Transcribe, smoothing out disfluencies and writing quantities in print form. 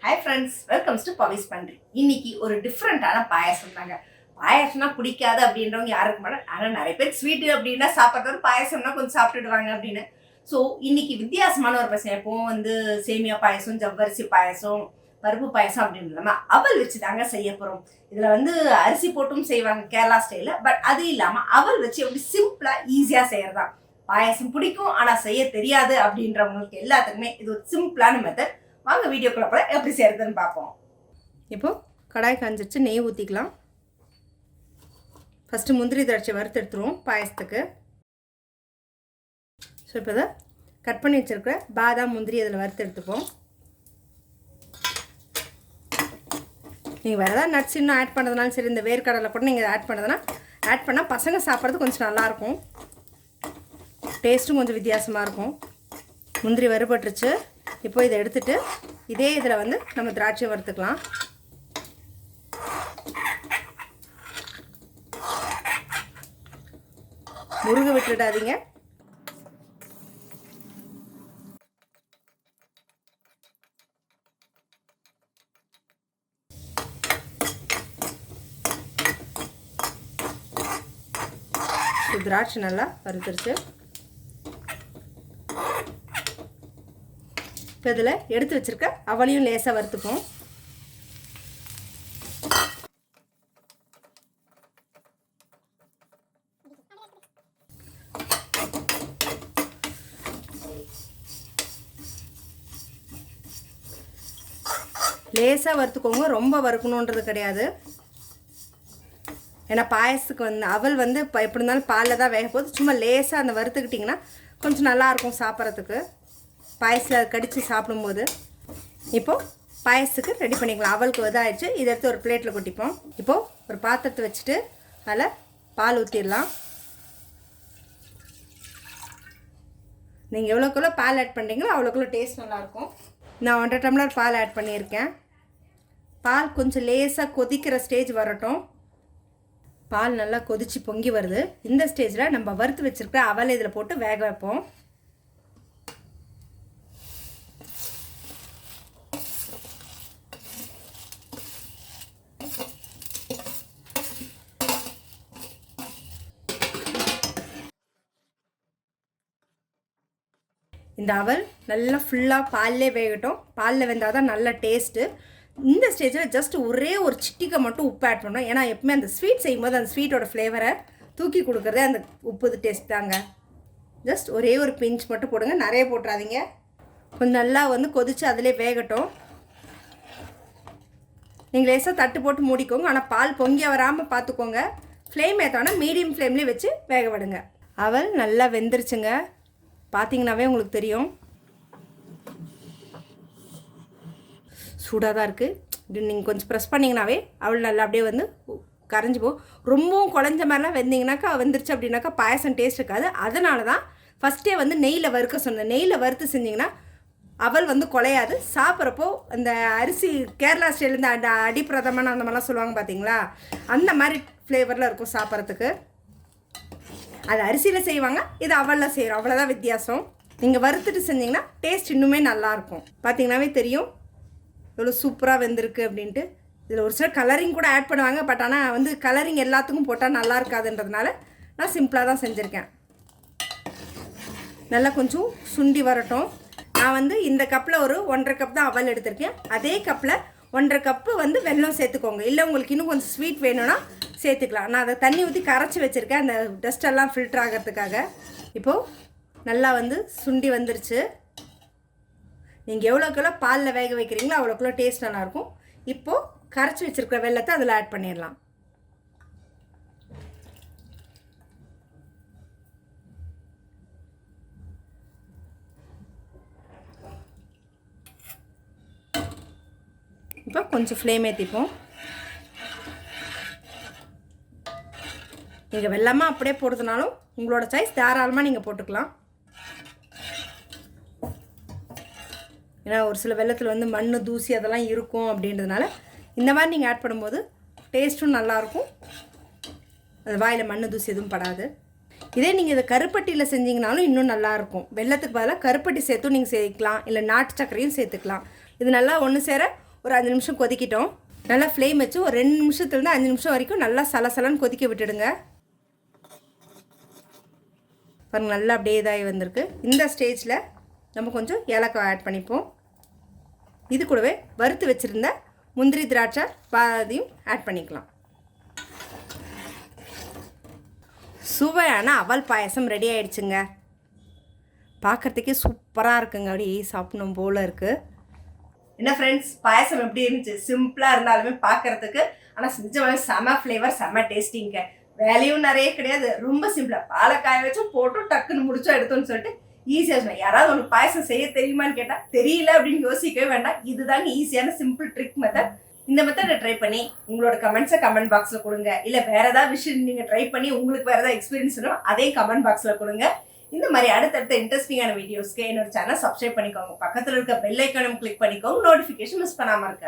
Hi friends, welcome to Pavi's Pantry. இன்னைக்கு ஒரு டிஃப்ரெண்டான பாயாசம் தாங்க. பாயாசம்னா பிடிக்காது அப்படின்றவங்க யாருக்கு மாட்டாங்க. ஆனா நிறைய பேர் ஸ்வீட் அப்படின்னா சாப்பிட்றது பாயாசம்னா கொஞ்சம் சாப்பிட்டுடுவாங்க அப்படின்னு. ஸோ இன்னைக்கு வித்தியாசமான ஒரு பாயாசம். எப்பவும் சேமியா பாயாசம், ஜவ்வரிசி பாயாசம், பருப்பு பாயாசம் அப்படின்னு இல்லாமல் அவல் வச்சு தாங்க செய்ய போகிறோம். இதில் அரிசி போட்டும் செய்வாங்க கேரளா ஸ்டைலில். பட் அது இல்லாமல் அவல் வச்சு எப்படி சிம்பிளாக ஈஸியாக செய்யறதா. பாயாசம் பிடிக்கும் ஆனால் செய்ய தெரியாது அப்படின்றவங்களுக்கு எல்லாத்துக்குமே இது ஒரு சிம்பிளான மெத்தட். வாங்க வீடியோக்குள்ள போல எப்படி செய்யறதுன்னு பார்ப்போம். இப்போ கடாய் காஞ்சிச்சு, நெய் ஊற்றிக்கலாம். ஃபஸ்ட்டு முந்திரி திராட்சை வறுத்து எடுத்துருவோம் பாயசத்துக்கு. ஸோ இப்போ இதை கட் பண்ணி வச்சுருக்கிற பாதாம் முந்திரி அதில் வறுத்து எடுத்துப்போம். நீங்கள் வேறு ஏதாவது நட்ஸ் இன்னும் ஆட் பண்ணுறதுனாலும் சரி, இந்த வேர்க்கடலை கூட நீங்கள் ஆட் பண்ணுறதுனா ஆட் பண்ணால் பசங்க சாப்பிட்றது கொஞ்சம் நல்லாயிருக்கும், டேஸ்ட்டும் கொஞ்சம் வித்தியாசமாக இருக்கும். முந்திரி வறுபட்டுருச்சு. இப்போ இதை எடுத்துட்டு இதே இதில் நம்ம திராட்சை வறுத்துக்கலாம். முருக விட்டுடாதீங்க. திராட்சை நல்லா வறுத்துருச்சு. இப்போ இதில் எடுத்து வச்சுருக்க அவளையும் லேசாக வறுத்துப்போம். லேசாக வறுத்துக்கோங்க, ரொம்ப வறுக்கணுன்றது கிடையாது. ஏன்னா பாயசத்துக்கு அவல் இப்போ எப்படி இருந்தாலும் பாலில் தான் வேக போகுது. சும்மா லேசாக அந்த வறுத்துக்கிட்டிங்கன்னா கொஞ்சம் நல்லாயிருக்கும் சாப்பிட்றதுக்கு, பாயசத்தில் கடித்து சாப்பிடும்போது. இப்போது பாயசத்துக்கு ரெடி பண்ணிக்கலாம். அவளுக்கு இதாகிடுச்சு. இதை எடுத்து ஒரு பிளேட்டில் கொட்டிப்போம். இப்போது ஒரு பாத்திரத்தை வச்சுட்டு அதில் பால் ஊற்றிடலாம். நீங்கள் எவ்வளோக்குள்ள பால் ஆட் பண்ணுறீங்களோ அவ்வளோக்குள்ள டேஸ்ட் நல்லாயிருக்கும். நான் 1.5 டம்ளர் பால் ஆட் பண்ணியிருக்கேன். பால் கொஞ்சம் லேசாக கொதிக்கிற ஸ்டேஜ் வரட்டும். பால் நல்லா கொதித்து பொங்கி வருது. இந்த ஸ்டேஜில் நம்ம வறுத்து வச்சுருக்க அவலை இதில் போட்டு வேக வைப்போம். இந்த அவல் நல்லா ஃபுல்லாக பால்லே வேகட்டும். பாலில் வெந்தால் தான் நல்ல டேஸ்ட்டு. இந்த ஸ்டேஜில் ஜஸ்ட் ஒரே ஒரு சிட்டிக்கை மட்டும் உப்பு ஆட் பண்ணோம். ஏன்னா எப்பவுமே அந்த ஸ்வீட் செய்யும்போது அந்த ஸ்வீட்டோட ஃப்ளேவரை தூக்கி கொடுக்குறதே அந்த உப்பு டேஸ்ட் தாங்க. ஜஸ்ட் ஒரே ஒரு பிஞ்ச் மட்டும் போடுங்க, நிறைய போட்டுறாதீங்க. கொஞ்சம் நல்லா கொதித்து அதிலே வேகட்டும். நீங்கள் லேசாக தட்டு போட்டு மூடிக்கோங்க. ஆனால் பால் பொங்கி வராமல் பார்த்துக்கோங்க. ஃப்ளேம் ஏற்றோன்னா மீடியம் ஃப்ளேம்லேயே வச்சு வேக விடுங்க. அவல் நல்லா வெந்துருச்சுங்க, பார்த்தீங்கன்னாவே உங்களுக்கு தெரியும். சூடாக தான் இருக்குது. இப்படி நீங்கள் கொஞ்சம் ப்ரெஸ் பண்ணிங்கனாவே அவள் நல்லா அப்படியே கரைஞ்சி போகும். ரொம்பவும் குழஞ்ச மாதிரிலாம் வெந்திங்கனாக்கா வெந்துருச்சு அப்படின்னாக்கா பாயசம் டேஸ்ட் இருக்காது. அதனால தான் ஃபஸ்ட்டே நெய்யில் வறுக்க சொன்னேன். நெய்யில் வறுத்து செஞ்சிங்கன்னா அவள் குலையாது. சாப்பிட்றப்போ அந்த அரிசி கேரளா ஸ்டைலேருந்து அடிப்பிரதமான அந்த மாதிரிலாம் சொல்லுவாங்க பார்த்தீங்களா, அந்த மாதிரி ஃப்ளேவரில் இருக்கும் சாப்பிட்றதுக்கு. அது அரிசியில் செய்வாங்க, இது அவலில் செய்கிறோம், அவ்வளோதான் வித்தியாசம். நீங்கள் வறுத்துட்டு செஞ்சிங்கன்னா டேஸ்ட் இன்னுமே நல்லாயிருக்கும். பார்த்தீங்கன்னாவே தெரியும் எவ்வளோ சூப்பராக வெந்திருக்கு அப்படின்ட்டு. இதில் ஒரு சில கலரிங் கூட ஆட் பண்ணுவாங்க. பட் ஆனால் கலரிங் எல்லாத்துக்கும் போட்டால் நல்லா இருக்காதுன்றதுனால நான் சிம்பிளாக தான் செஞ்சுருக்கேன். நல்லா கொஞ்சம் சுண்டி வரட்டும். நான் இந்த கப்பில் ஒரு 1.5 கப் தான் அவல் எடுத்திருக்கேன். அதே கப்பில் 1.5 கப்பு வெல்லம் சேர்த்துக்கோங்க. இல்லை உங்களுக்கு இன்னும் கொஞ்சம் ஸ்வீட் வேணும்னா சேர்த்துக்கலாம். நான் அதை தண்ணி ஊற்றி கரைச்சி வச்சுருக்கேன், அந்த டஸ்டெல்லாம் ஃபில்டர் ஆகிறதுக்காக. இப்போது நல்லா சுண்டி வந்துருச்சு. நீங்கள் எவ்வளோக்குள்ள பாலில் வேக வைக்கிறீங்களோ அவ்வளோக்குள்ள டேஸ்ட் நல்லாயிருக்கும். இப்போது கரைச்சி வச்சுருக்கிற வெல்லத்தை அதில் ஆட் பண்ணிடலாம். இப்போ கொஞ்சம் ஃப்ளேம் ஏற்றிப்போம். நீங்கள் வெல்லமாக அப்படியே போடுறதுனாலும் உங்களோட சாய்ஸ், தாராளமாக நீங்கள் போட்டுக்கலாம். ஏன்னா ஒரு சில வெல்லத்தில் மண் தூசி அதெல்லாம் இருக்கும் அப்படின்றதுனால இந்த மாதிரி நீங்கள் ஆட் பண்ணும்போது டேஸ்ட்டும் நல்லாயிருக்கும். அது வாயில் மண் தூசி எதுவும் படாது. இதே நீங்கள் இதை கருப்பட்டியில் செஞ்சிங்கனாலும் இன்னும் நல்லாயிருக்கும். வெல்லத்துக்கு பதிலாக கருப்பட்டி சேர்த்தும் நீங்கள் சேர்க்கலாம், இல்லை நாட்டு சர்க்கரையும் சேர்த்துக்கலாம். இது நல்லா ஒன்று சேர ஒரு 5 நிமிஷம் கொதிக்கிட்டோம். நல்லா ஃப்ளேம் வச்சு ஒரு 2 நிமிஷத்துலேருந்து 5 நிமிஷம் வரைக்கும் நல்லா சலசலன்னு கொதிக்க விட்டுடுங்க. பாருங்க நல்லா அப்படியே இதாகி வந்திருக்கு. இந்த ஸ்டேஜில் நம்ம கொஞ்சம் ஏலக்காய் ஆட் பண்ணிப்போம். இது கூடவே வறுத்து வச்சுருந்த முந்திரி திராட்சை பாதியும் ஆட் பண்ணிக்கலாம். சுவையான அவல் பாயசம் ரெடி ஆயிடுச்சுங்க. பார்க்குறதுக்கே சூப்பராக இருக்குங்க. அப்படியே சாப்பிடணும் போல் இருக்குது. என்ன ஃப்ரெண்ட்ஸ், பாயசம் எப்படி இருந்துச்சு? சிம்பிளாக இருந்தாலுமே பார்க்கறதுக்கு, ஆனால் செஞ்சவங்க செம ஃப்ளேவர், செம டேஸ்டிங்க. வேலையும் நிறைய கிடையாது, ரொம்ப சிம்பிளாக பாலை காய வச்சோம், போட்டோம், டக்குன்னு முடிச்சோம், எடுத்தோன்னு சொல்லிட்டு ஈஸியாக சொன்னேன். யாராவது ஒரு பாயசம் செய்ய தெரியுமான்னு கேட்டால் தெரியல அப்படின்னு யோசிக்கவே வேண்டாம். இதுதாங்க ஈஸியான சிம்பிள் ட்ரிக் மெத்தட். இந்த மெத்தடை ட்ரை பண்ணி உங்களோட கமெண்ட்ஸை கமெண்ட் பாக்ஸில் கொடுங்க. இல்லை வேறு ஏதாவது விஷயம் நீங்கள் ட்ரை பண்ணி உங்களுக்கு வேறு ஏதாவது எக்ஸ்பீரியன்ஸ் வேணும் அதையும் கமெண்ட் பாக்ஸில் கொடுங்க. இந்த மாதிரி அடுத்தடுத்த இன்ட்ரெஸ்டிங்கான வீடியோஸ்க்கு என்னோட சேனல் சப்ஸ்கிரைப் பண்ணிக்கோங்க. பக்கத்தில் இருக்க பெல் ஐக்கானும் கிளிக் பண்ணிக்கோங்க. நோட்டிஃபிகேஷன் மிஸ் பண்ணாமல் இருக்க.